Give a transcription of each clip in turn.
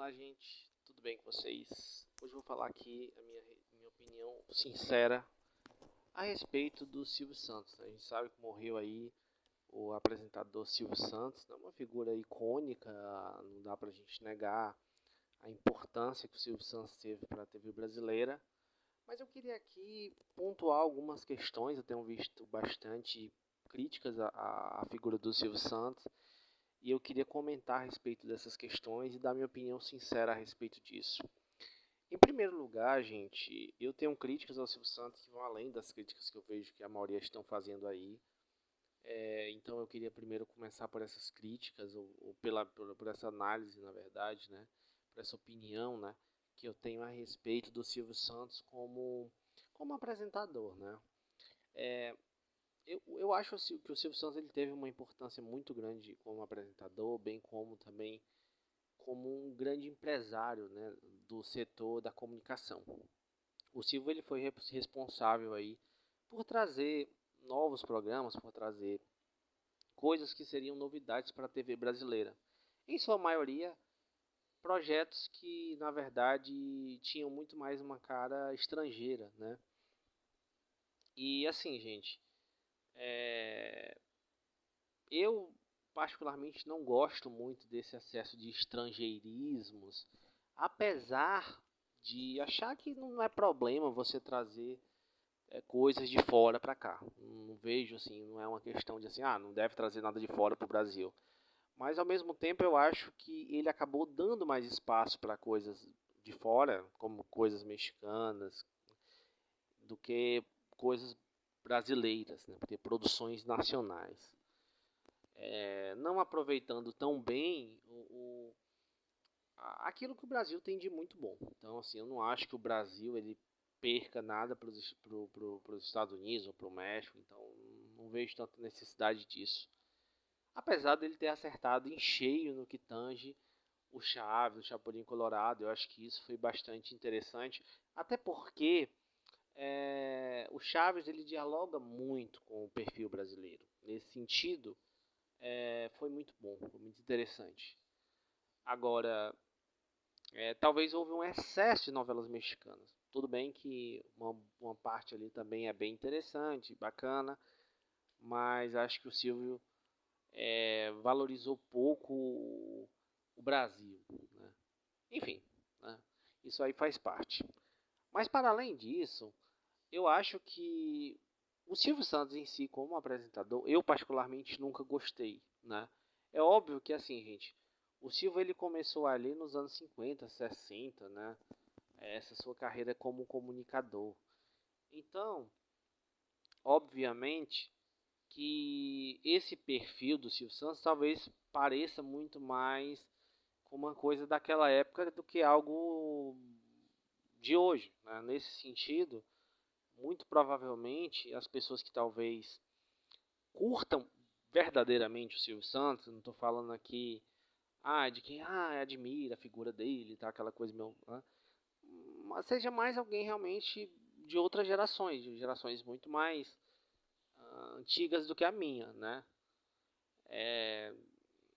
Olá, gente, tudo bem com vocês? Hoje eu vou falar aqui a minha opinião sincera a respeito do Silvio Santos. A gente sabe que morreu aí o apresentador Silvio Santos, é uma figura icônica, não dá pra gente negar a importância que o Silvio Santos teve para a TV brasileira. Mas eu queria aqui pontuar algumas questões. Eu tenho visto bastante críticas à figura do Silvio Santos. E eu queria comentar a respeito dessas questões e dar minha opinião sincera a respeito disso. Em primeiro lugar, gente, eu tenho críticas ao Silvio Santos que vão além das críticas que eu vejo que a maioria estão fazendo aí. Então eu queria primeiro começar por essas críticas, ou por essa análise, na verdade, né? Por essa opinião, né? Que eu tenho a respeito do Silvio Santos como apresentador, né? Eu acho que o Silvio Santos ele teve uma importância muito grande como apresentador, bem como também como um grande empresário, né, do setor da comunicação. O Silvio ele foi responsável aí por trazer novos programas, por trazer coisas que seriam novidades para a TV brasileira. Em sua maioria, projetos que na verdade tinham muito mais uma cara estrangeira, né? E assim, gente, eu particularmente não gosto muito desse excesso de estrangeirismos, apesar de achar que não é problema você trazer coisas de fora para cá. Não vejo assim, não é uma questão de assim, não deve trazer nada de fora para o Brasil. Mas ao mesmo tempo eu acho que ele acabou dando mais espaço para coisas de fora, como coisas mexicanas, do que coisas brasileiras, né? Porque produções nacionais. Não aproveitando tão bem aquilo que o Brasil tem de muito bom. Então, assim, eu não acho que o Brasil ele perca nada para os Estados Unidos ou para o México, então não vejo tanta necessidade disso. Apesar dele ter acertado em cheio no que tange o Chaves, o Chapolin Colorado, eu acho que isso foi bastante interessante, até porque o Chaves ele dialoga muito com o perfil brasileiro. Nesse sentido, foi muito bom, foi muito interessante. Agora, talvez houve um excesso de novelas mexicanas. Tudo bem que uma parte ali também é bem interessante, bacana, mas acho que o Silvio valorizou pouco o Brasil, né? Enfim, né? Isso aí faz parte. Mas para além disso, eu acho que o Silvio Santos em si, como apresentador, eu particularmente nunca gostei, né? É óbvio que assim, gente, o Silvio ele começou ali nos anos 50, 60, né? Essa sua carreira como comunicador. Então, obviamente que esse perfil do Silvio Santos talvez pareça muito mais com uma coisa daquela época do que algo de hoje, né? Nesse sentido, muito provavelmente as pessoas que talvez curtam verdadeiramente o Silvio Santos, não estou falando aqui de quem admira a figura dele, tá, aquela coisa meu, né? Mas seja mais alguém realmente de outras gerações, de gerações muito mais antigas do que a minha, né?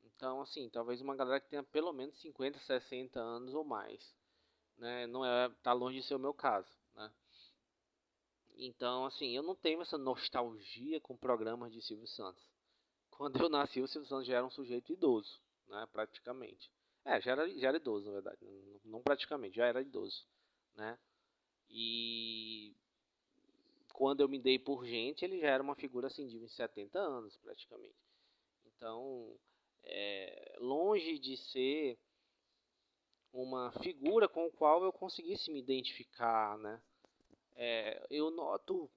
Então, assim, talvez uma galera que tenha pelo menos 50, 60 anos ou mais, né? Não tá longe de ser o meu caso, né? Então, assim, eu não tenho essa nostalgia com programas de Silvio Santos. Quando eu nasci, o Silvio Santos já era um sujeito idoso, né? Praticamente. Já era idoso, na verdade. Não praticamente, já era idoso, né? E quando eu me dei por gente, ele já era uma figura assim de uns 70 anos, praticamente. Então, longe de ser uma figura com a qual eu conseguisse me identificar, né? Eu noto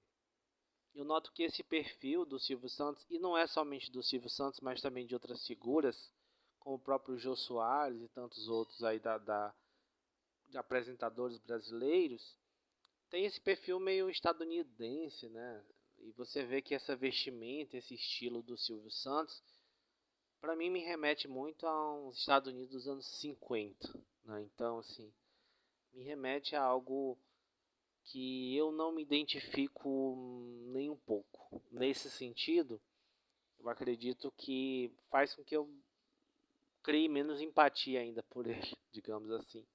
que esse perfil do Silvio Santos, e não é somente do Silvio Santos, mas também de outras figuras, como o próprio Jô Soares e tantos outros aí de apresentadores brasileiros, tem esse perfil meio estadunidense, né? E você vê que essa vestimenta, esse estilo do Silvio Santos, para mim me remete muito aos Estados Unidos dos anos 50, né? Então, assim, me remete a algo que eu não me identifico nem um pouco. Nesse sentido, eu acredito que faz com que eu criei menos empatia ainda por ele, digamos assim,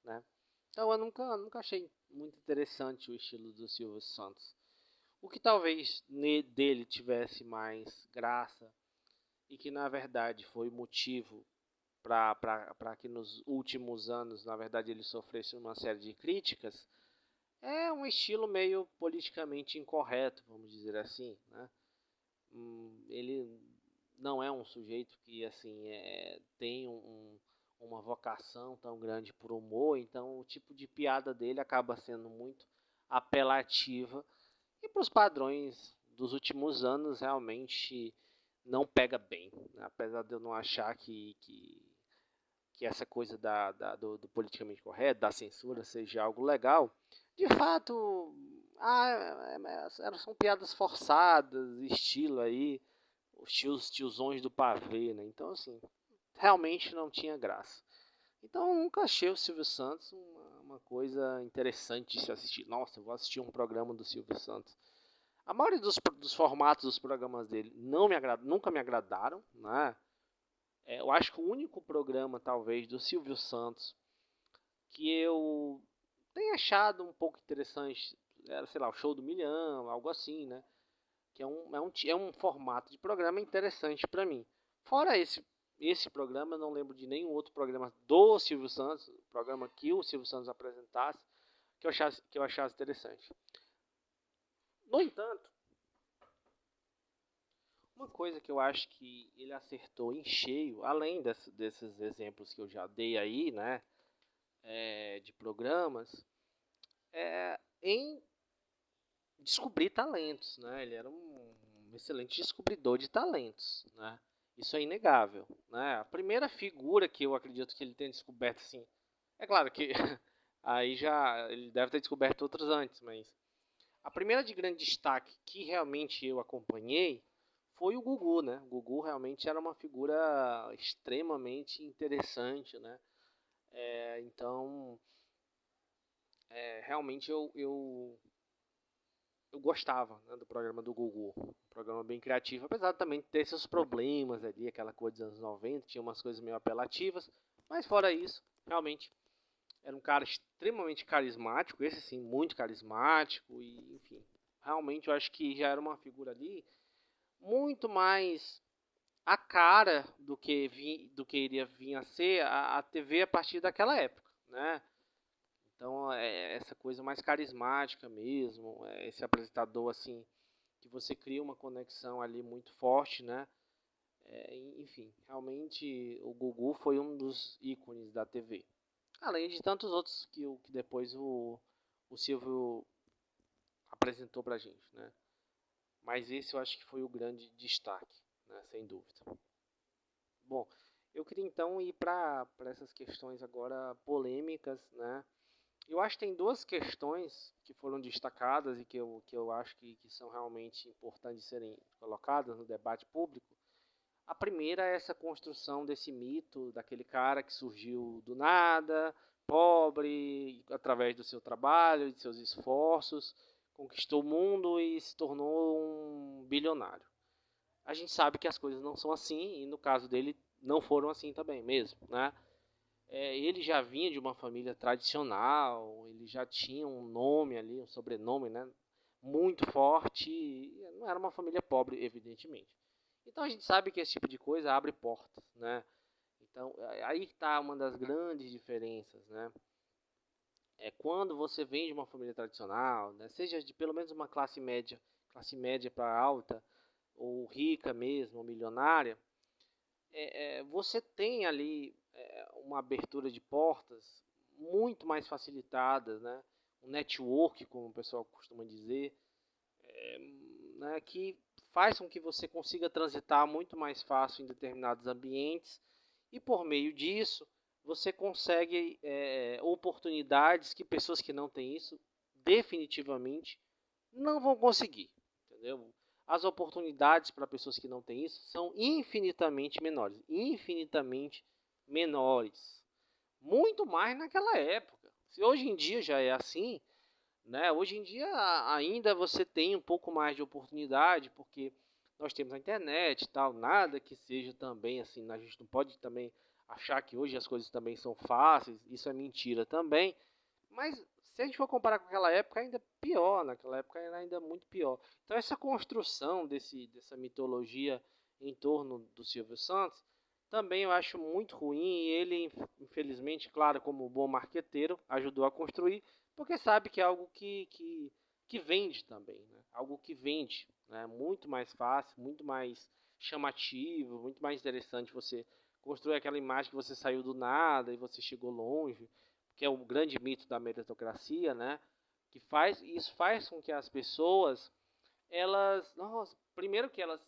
né? Então eu nunca achei muito interessante o estilo do Silvio Santos. O que talvez dele tivesse mais graça e que na verdade foi motivo para que nos últimos anos, na verdade, ele sofresse uma série de críticas, é um estilo meio politicamente incorreto, vamos dizer assim, né? Ele não é um sujeito que assim tem uma vocação tão grande por humor, então o tipo de piada dele acaba sendo muito apelativa e para os padrões dos últimos anos realmente não pega bem, né? Apesar de eu não achar que essa coisa do politicamente correto, da censura, seja algo legal, de fato, são piadas forçadas, estilo aí, os tiozões do pavê, né? Então, assim, realmente não tinha graça. Então, eu nunca achei o Silvio Santos uma coisa interessante de se assistir. Nossa, eu vou assistir um programa do Silvio Santos. A maioria dos formatos dos programas dele nunca me agradaram, né? Eu acho que o único programa, talvez, do Silvio Santos que eu tenho achado um pouco interessante era, sei lá, o Show do Milhão, algo assim, né? Que é um formato de programa interessante para mim. Fora esse programa, eu não lembro de nenhum outro programa do Silvio Santos, programa que o Silvio Santos apresentasse, que eu achasse interessante. No entanto, uma coisa que eu acho que ele acertou em cheio, além desses exemplos que eu já dei aí, né? De programas, em descobrir talentos, né? Ele era um excelente descobridor de talentos, né? Isso é inegável, né? A primeira figura que eu acredito que ele tenha descoberto, assim, é claro que aí já ele deve ter descoberto outros antes, mas a primeira de grande destaque que realmente eu acompanhei foi o Gugu, né? O Gugu realmente era uma figura extremamente interessante, né? Então, realmente eu gostava, né, do programa do Gugu. Um programa bem criativo, apesar de também ter seus problemas ali, aquela coisa dos anos 90, tinha umas coisas meio apelativas, mas fora isso, realmente era um cara extremamente carismático, esse sim, muito carismático, e enfim, realmente eu acho que já era uma figura ali muito mais a cara do que iria vir a ser a TV a partir daquela época, né? Então, essa coisa mais carismática mesmo, esse apresentador assim, que você cria uma conexão ali muito forte, né? Enfim, realmente o Gugu foi um dos ícones da TV. Além de tantos outros que depois o Silvio apresentou pra gente, né? Mas esse eu acho que foi o grande destaque, né? Sem dúvida. Bom, eu queria então ir para essas questões agora polêmicas, né? Eu acho que tem duas questões que foram destacadas e que eu acho que são realmente importantes de serem colocadas no debate público. A primeira é essa construção desse mito daquele cara que surgiu do nada, pobre, através do seu trabalho, de seus esforços, conquistou o mundo e se tornou um bilionário. A gente sabe que as coisas não são assim e no caso dele não foram assim também mesmo, né? Ele já vinha de uma família tradicional, ele já tinha um nome ali, um sobrenome, né, muito forte, não era uma família pobre, evidentemente. Então a gente sabe que esse tipo de coisa abre portas, né? Então aí está uma das grandes diferenças, né? Quando você vem de uma família tradicional, né, seja de pelo menos uma classe média para alta, ou rica mesmo, ou milionária, você tem ali uma abertura de portas muito mais facilitadas, né? Um network, como o pessoal costuma dizer, né? Que faz com que você consiga transitar muito mais fácil em determinados ambientes e por meio disso você consegue oportunidades que pessoas que não têm isso definitivamente não vão conseguir, entendeu? As oportunidades para pessoas que não têm isso são infinitamente menores, muito mais naquela época. Se hoje em dia já é assim, né? Hoje em dia ainda você tem um pouco mais de oportunidade, porque nós temos a internet e tal, nada que seja também assim, a gente não pode também achar que hoje as coisas também são fáceis, isso é mentira também. Mas se a gente for comparar com aquela época, ainda é pior, naquela época era ainda muito pior. Então essa construção dessa mitologia em torno do Silvio Santos, também eu acho muito ruim, e ele, infelizmente, claro, como bom marqueteiro, ajudou a construir, porque sabe que é algo que vende também, né? Algo que vende, né? Muito mais fácil, muito mais chamativo, muito mais interessante você construir aquela imagem que você saiu do nada e você chegou longe, que é o grande mito da meritocracia, né? Que isso faz com que as pessoas, elas, nossa, primeiro que elas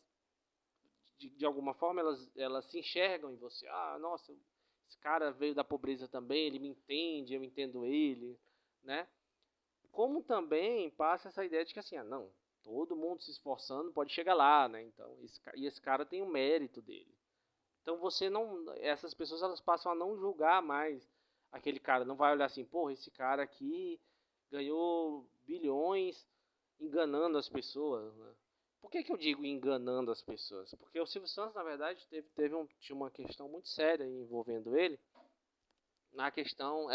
de alguma forma elas se enxergam em você. Ah, nossa, esse cara veio da pobreza também, ele me entende, eu entendo ele, né? Como também passa essa ideia de que assim, não, todo mundo se esforçando pode chegar lá, né? Então, esse cara tem o mérito dele. Então você não, essas pessoas elas passam a não julgar mais aquele cara, não vai olhar assim, porra, esse cara aqui ganhou bilhões enganando as pessoas, né? Por que eu digo enganando as pessoas? Porque o Silvio Santos, na verdade, tinha uma questão muito séria envolvendo ele, na questão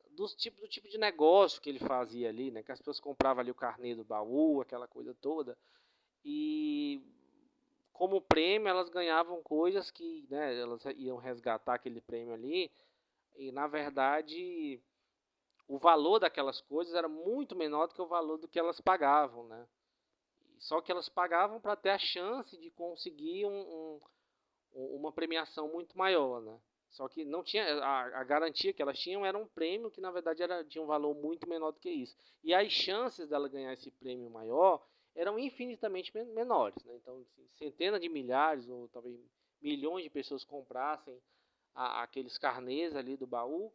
do tipo de negócio que ele fazia ali, né? Que as pessoas compravam ali o carnê do baú, aquela coisa toda, e como prêmio elas ganhavam coisas que, né, elas iam resgatar aquele prêmio ali, e na verdade o valor daquelas coisas era muito menor do que o valor do que elas pagavam, né? Só que elas pagavam para ter a chance de conseguir uma premiação muito maior, né? Só que não tinha a garantia que elas tinham era um prêmio que na verdade tinha um valor muito menor do que isso. E as chances dela ganhar esse prêmio maior eram infinitamente menores, né? Então, assim, centenas de milhares ou talvez milhões de pessoas comprassem aqueles carnês ali do baú,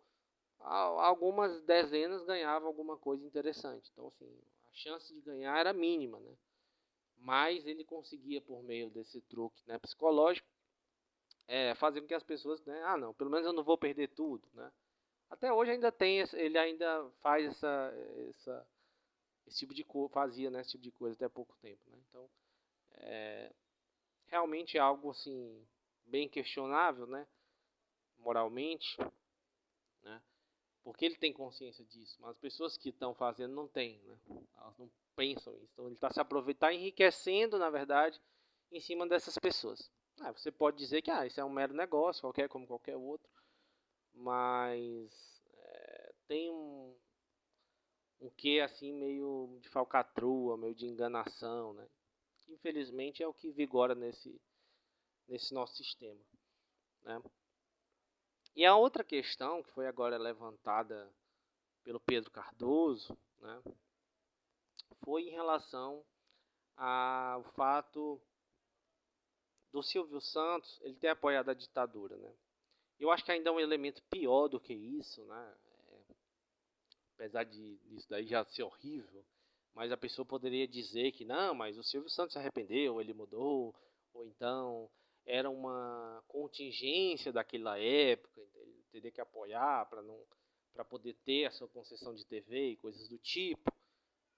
algumas dezenas ganhavam alguma coisa interessante. Então, assim, a chance de ganhar era mínima, né? Mas ele conseguia, por meio desse truque, né, psicológico, fazer com que as pessoas, né, não, pelo menos eu não vou perder tudo, né? Até hoje ainda tem, ele ainda faz esse tipo de coisa, fazia, né, esse tipo de coisa até pouco tempo, né? Então, realmente é algo assim bem questionável, né, moralmente, né? Porque ele tem consciência disso, mas as pessoas que estão fazendo não têm, né? Elas não pensam isso. Então ele está se aproveitando, enriquecendo, na verdade, em cima dessas pessoas. Você pode dizer que isso é um mero negócio, como qualquer outro, mas tem um quê assim meio de falcatrua, meio de enganação, né? Que infelizmente é o que vigora nesse nosso sistema, né? E a outra questão que foi agora levantada pelo Pedro Cardoso, né, foi em relação ao fato do Silvio Santos ele ter apoiado a ditadura, né? Eu acho que ainda é um elemento pior do que isso, né? Apesar de isso daí já ser horrível, mas a pessoa poderia dizer que não, mas o Silvio Santos se arrependeu, ele mudou, ou então era uma contingência daquela época, ele teria que apoiar para poder ter a sua concessão de TV e coisas do tipo.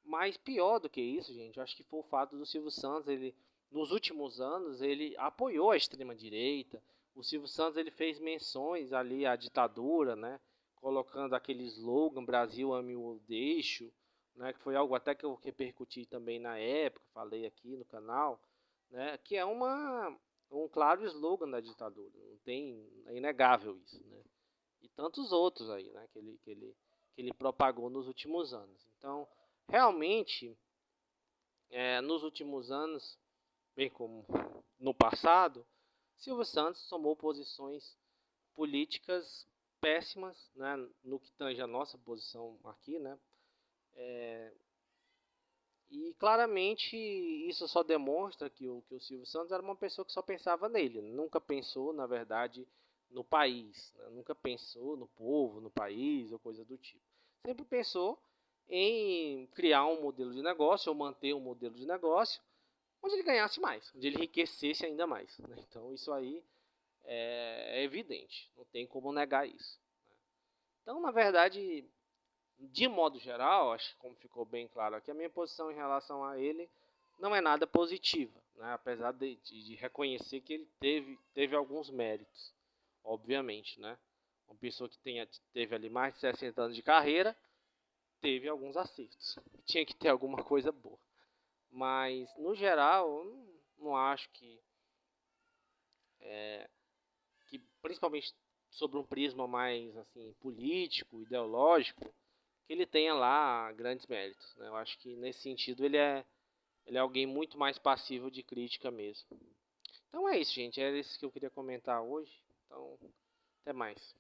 Mas pior do que isso, gente, eu acho que foi o fato do Silvio Santos, ele nos últimos anos, ele apoiou a extrema direita. O Silvio Santos ele fez menções ali à ditadura, né, colocando aquele slogan Brasil ame o deixo, né, que foi algo até que eu repercuti também na época, falei aqui no canal, né, que é um claro slogan da ditadura, não tem, é inegável isso, né? E tantos outros aí, né, que ele propagou nos últimos anos. Então, realmente, nos últimos anos, bem como no passado, Silvio Santos tomou posições políticas péssimas, né, no que tange a nossa posição aqui, né, e claramente isso só demonstra que o Silvio Santos era uma pessoa que só pensava nele, nunca pensou, na verdade, no país, né, nunca pensou no povo, no país ou coisa do tipo. Sempre pensou em criar um modelo de negócio ou manter um modelo de negócio onde ele ganhasse mais, onde ele enriquecesse ainda mais, né? Então isso aí é evidente, não tem como negar isso, né? Então, na verdade, de modo geral, acho que como ficou bem claro aqui, a minha posição em relação a ele não é nada positiva, né? Apesar de reconhecer que ele teve alguns méritos, obviamente, né? Uma pessoa que teve ali mais de 60 anos de carreira, teve alguns acertos. Tinha que ter alguma coisa boa. Mas, no geral, eu não acho que principalmente sobre um prisma mais assim político, ideológico, que ele tenha lá grandes méritos, né? Eu acho que nesse sentido ele é alguém muito mais passível de crítica mesmo. Então é isso, gente. Era isso que eu queria comentar hoje. Então, até mais.